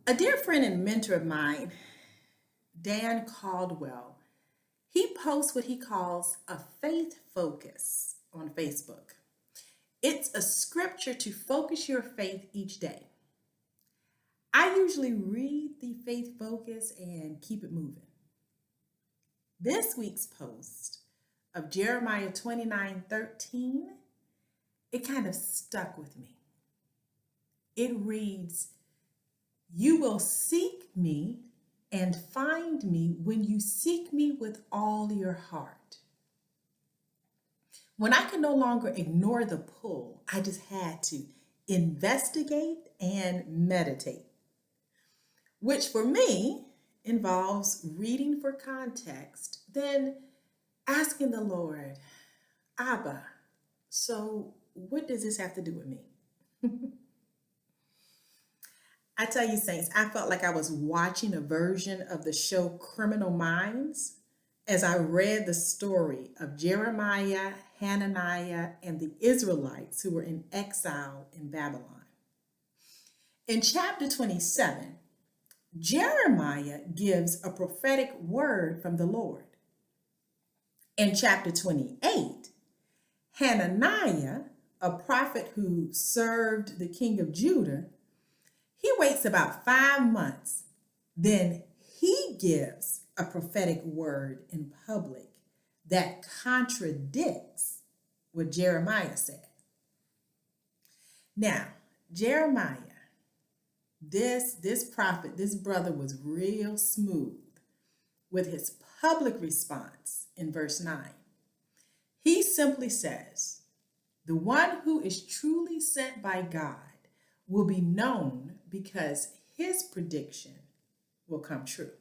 A dear friend and mentor of mine, Dan Caldwell, he posts what he calls a faith focus on Facebook. It's a scripture to focus your faith each day. I usually read the faith focus and keep it moving. This week's post of Jeremiah 29:13, it kind of stuck with me. It reads, "You will seek me and find me when you seek me with all your heart." When I could no longer ignore the pull, I just had to investigate and meditate, which for me involves reading for context, then asking the Lord, Abba, so what does this have to do with me? I tell you, Saints, I felt like I was watching a version of the show Criminal Minds as I read the story of Jeremiah, Hananiah, and the Israelites who were in exile in Babylon. In chapter 27, Jeremiah gives a prophetic word from the Lord. In chapter 28, Hananiah, a prophet who served the king of Judah, he waits about 5 months. Then he gives a prophetic word in public that contradicts what Jeremiah said. Now, Jeremiah, this prophet, this brother was real smooth with his public response in verse 9. He simply says, "The one who is truly sent by God will be known because his prediction will come true."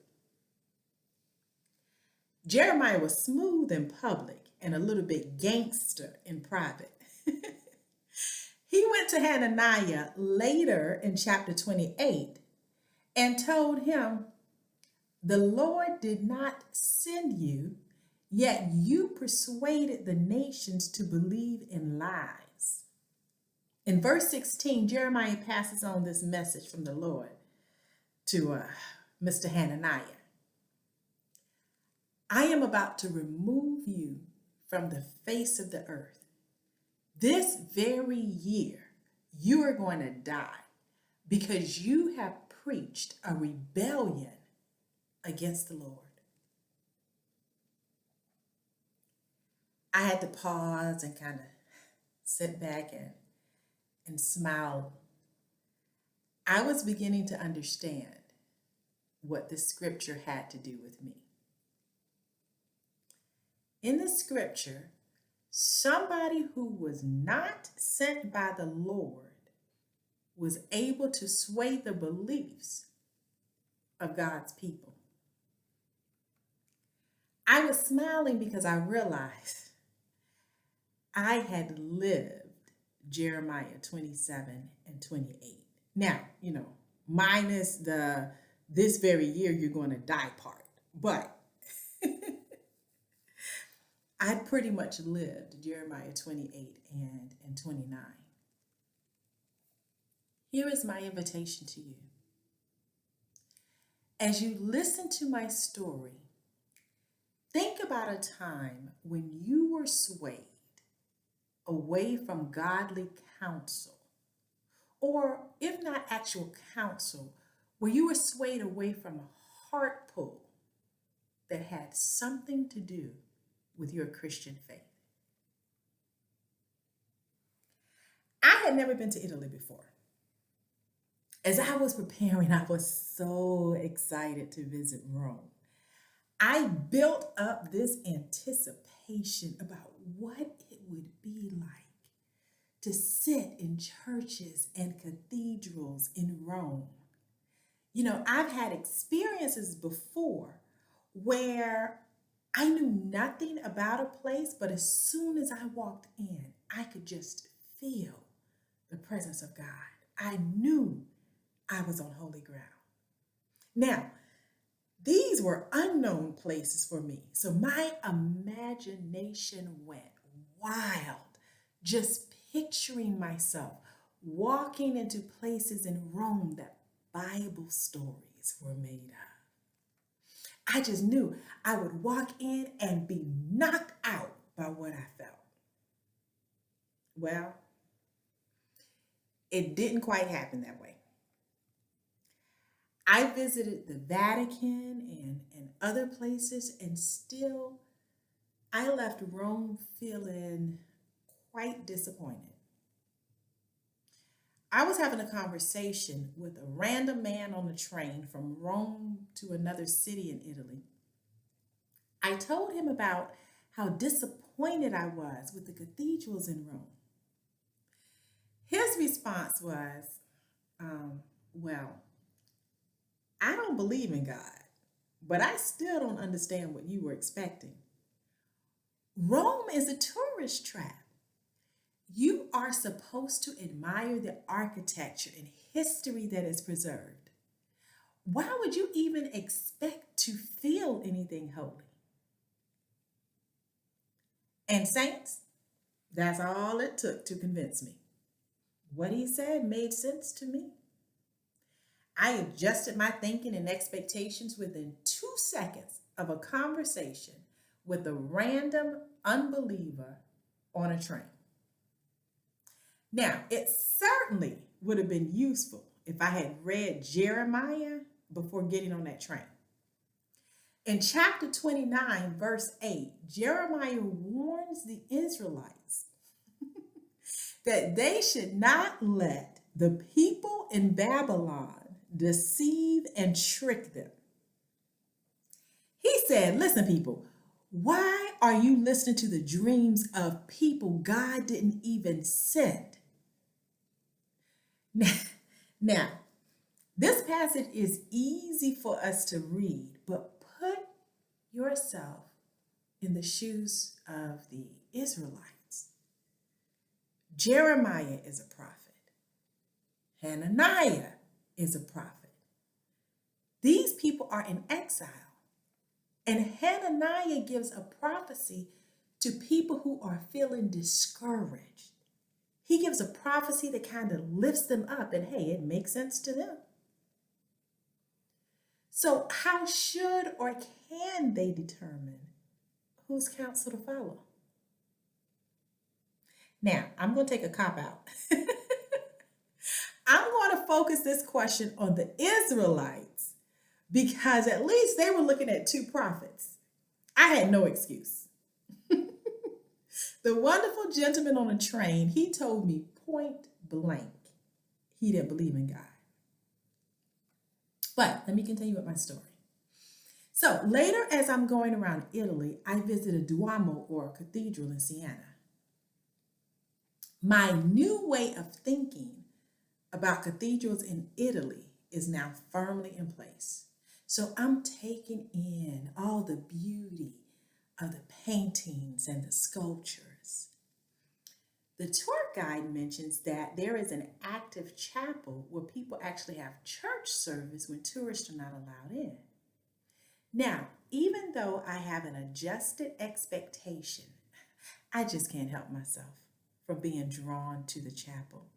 Jeremiah was smooth in public and a little bit gangster in private. He went to Hananiah later in chapter 28 and told him, "The Lord did not send you, yet you persuaded the nations to believe in lies." In verse 16, Jeremiah passes on this message from the Lord to Mr. Hananiah. "I am about to remove you from the face of the earth. This very year, you are going to die because you have preached a rebellion against the Lord." I had to pause and kind of sit back and smile. I was beginning to understand what this scripture had to do with me. In the scripture, somebody who was not sent by the Lord was able to sway the beliefs of God's people. I was smiling because I realized I had lived Jeremiah 27 and 28. Now, minus the "this very year you're going to die" part, but I'd pretty much lived Jeremiah 28 and 29. Here is my invitation to you. As you listen to my story, think about a time when you were swayed away from godly counsel, or if not actual counsel, where you were swayed away from a heart pull that had something to do with your Christian faith. I had never been to Italy before. As I was preparing, I was so excited to visit Rome. I built up this anticipation about what it would be like to sit in churches and cathedrals in Rome. I've had experiences before where I knew nothing about a place, but as soon as I walked in, I could just feel the presence of God. I knew I was on holy ground. Now, these were unknown places for me, so my imagination went wild, just picturing myself walking into places in Rome that Bible stories were made of. I just knew I would walk in and be knocked out by what I felt. Well, it didn't quite happen that way. I visited the Vatican and other places, and still I left Rome feeling quite disappointed. I was having a conversation with a random man on the train from Rome to another city in Italy. I told him about how disappointed I was with the cathedrals in Rome. His response was, well, I don't believe in God, but I still don't understand what you were expecting. Rome is a tourist trap. You are supposed to admire the architecture and history that is preserved. Why would you even expect to feel anything holy? And saints, that's all it took to convince me. What he said made sense to me. I adjusted my thinking and expectations within 2 seconds of a conversation with a random unbeliever on a train. Now, it certainly would have been useful if I had read Jeremiah before getting on that train. In chapter 29, verse 8, Jeremiah warns the Israelites that they should not let the people in Babylon deceive and trick them. He said, listen, people, why are you listening to the dreams of people God didn't even send? Now, this passage is easy for us to read, but put yourself in the shoes of the Israelites. Jeremiah is a prophet. Hananiah is a prophet. These people are in exile. And Hananiah gives a prophecy to people who are feeling discouraged. He gives a prophecy that kind of lifts them up, and hey, it makes sense to them. So how should or can they determine whose counsel to follow? Now, I'm going to take a cop out. I'm going to focus this question on the Israelites because at least they were looking at two prophets. I had no excuse. The wonderful gentleman on the train, he told me point blank he didn't believe in God. But let me continue with my story. So later, as I'm going around Italy, I visited Duomo, or cathedral in Siena. My new way of thinking about cathedrals in Italy is now firmly in place. So I'm taking in all the beauty of the paintings and the sculptures. The tour guide mentions that there is an active chapel where people actually have church service when tourists are not allowed in. Now, even though I have an adjusted expectation, I just can't help myself from being drawn to the chapel.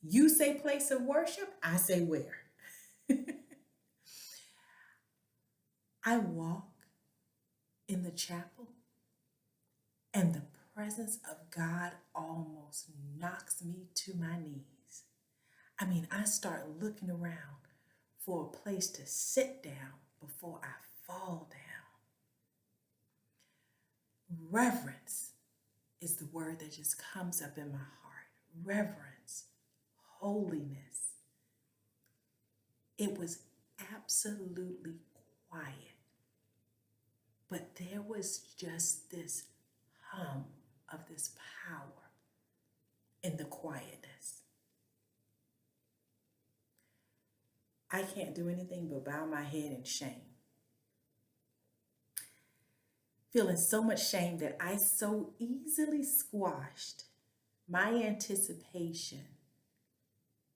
You say place of worship, I say where. I walk in the chapel and the presence of God almost knocks me to my knees. I mean, I start looking around for a place to sit down before I fall down. Reverence is the word that just comes up in my heart. Reverence, holiness. It was absolutely quiet. But there was just this hum of this power in the quietness. I can't do anything but bow my head in shame. Feeling so much shame that I so easily squashed my anticipation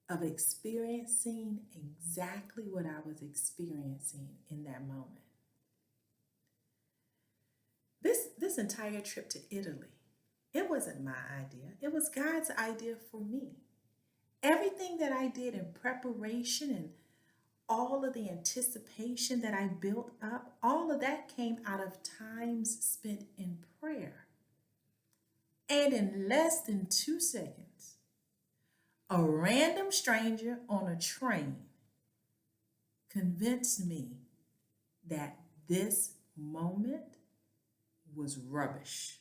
of experiencing exactly what I was experiencing in that moment. This entire trip to Italy, it wasn't my idea. It was God's idea for me. Everything that I did in preparation and all of the anticipation that I built up, all of that came out of times spent in prayer. And in less than 2 seconds, a random stranger on a train convinced me that this moment was rubbish.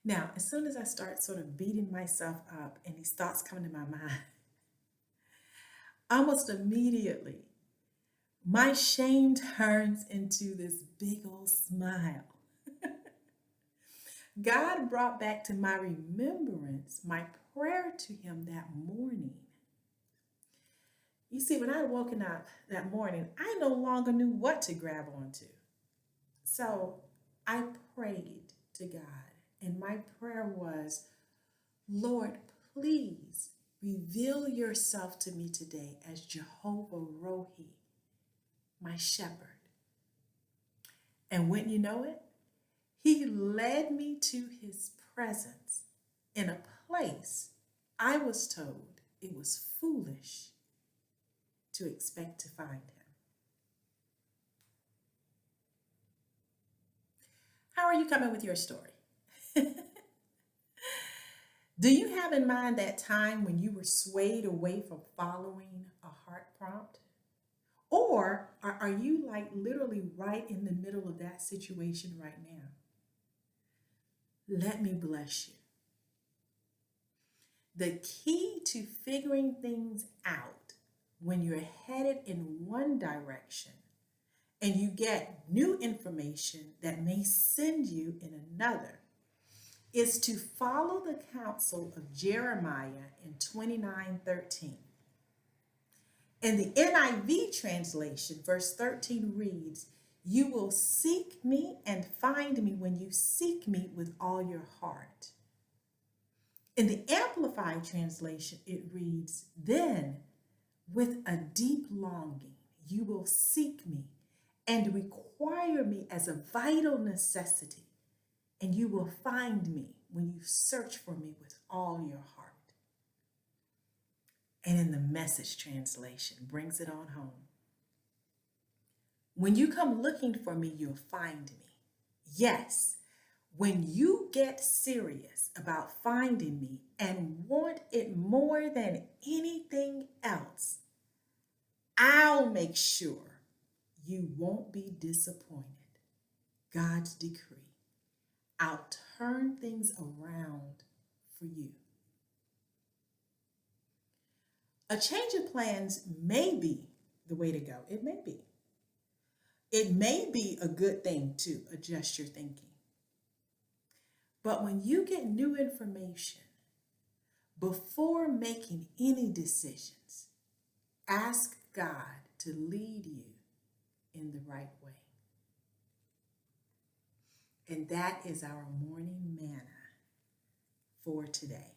Now, as soon as I start sort of beating myself up and these thoughts come to my mind, almost immediately, my shame turns into this big old smile. God brought back to my remembrance my prayer to Him that morning. You see, when I had woken up that morning, I no longer knew what to grab onto. So I prayed to God, and my prayer was, Lord, please reveal yourself to me today as Jehovah Rohi, my shepherd. And wouldn't you know it? He led me to His presence in a place I was told it was foolish to expect to find Him. How are you coming with your story? Do you have in mind that time when you were swayed away from following a heart prompt? Or are you like literally right in the middle of that situation right now? Let me bless you. The key to figuring things out when you're headed in one direction and you get new information that may send you in another is to follow the counsel of Jeremiah in 29:13. In the NIV translation, verse 13 reads, "You will seek me and find me when you seek me with all your heart." In the Amplified translation, it reads, "Then, with a deep longing, you will seek me and require me as a vital necessity, and you will find me when you search for me with all your heart." And in the Message translation, brings it on home. "When you come looking for me, you'll find me. Yes, when you get serious about finding me and want it more than anything else, I'll make sure you won't be disappointed. God's decree. I'll turn things around for you." A change of plans may be the way to go. It may be. It may be a good thing to adjust your thinking. But when you get new information, before making any decisions, ask God to lead you in the right way. And that is our morning manna for today.